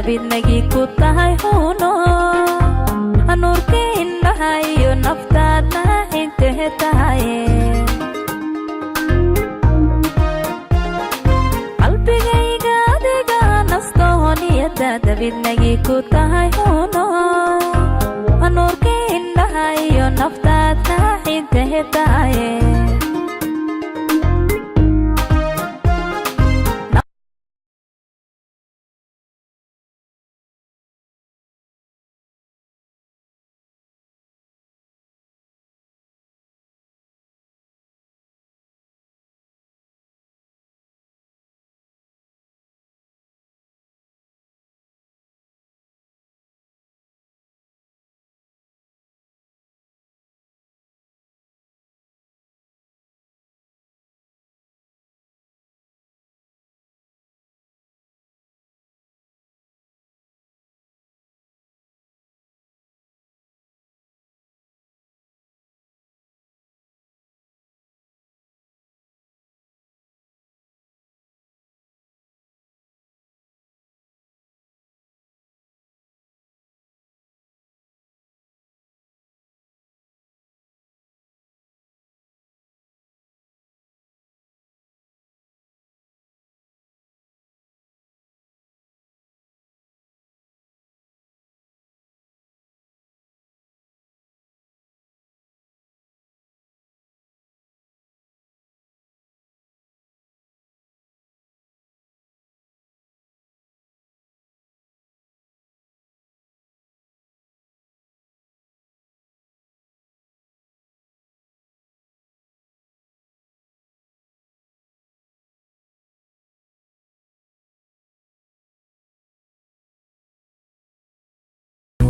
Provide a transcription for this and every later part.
dabidnagii ku tahay huno anuurkii indhahayo naftaadna intahe tahaye qalbigayga adiga nastooniyada dabidnagii ku tahay huno anuurkii indhahayo naftaadna intahe tahaye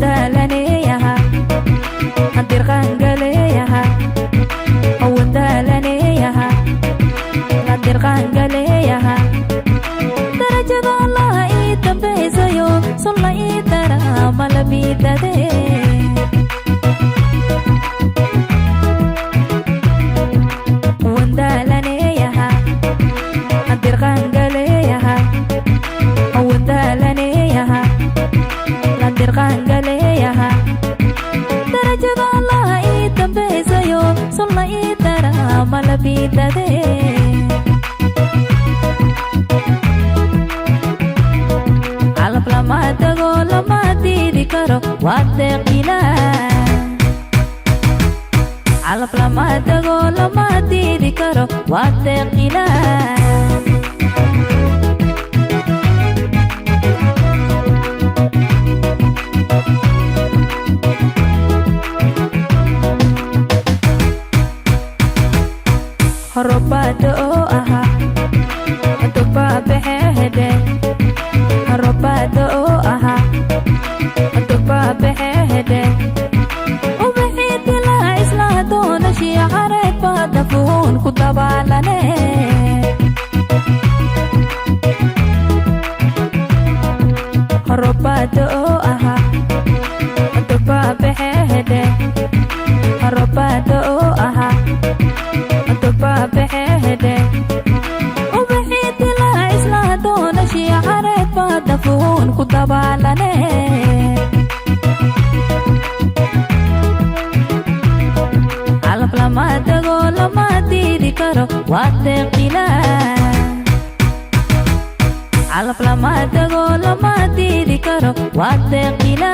دالنيها هدير قنقليها أو دالنيها هدير قنقليها درجة الله يتبيزيو صلى يترى ملبيتا دي وندالنيها هدير قنقليها أو دالنيها هدير قنقليها درجة الله يتبيزيو صلى يترى ملبيتا دي على لما تقول لما تيدي كرو واتقينا على لما تقول لما تيدي كرو واتقينا Robado aha Tupa behede Robado aha Tupa behede Ubehede la isla dona shi'are padafun kutabalane Robado aha Tupa behede Robado aha Tupa behede Ubehede la isla dona shi'are padafun kutabalane Alap lama tago lama tidi karo wateqila Alap lama tago lama tidi karo wateqila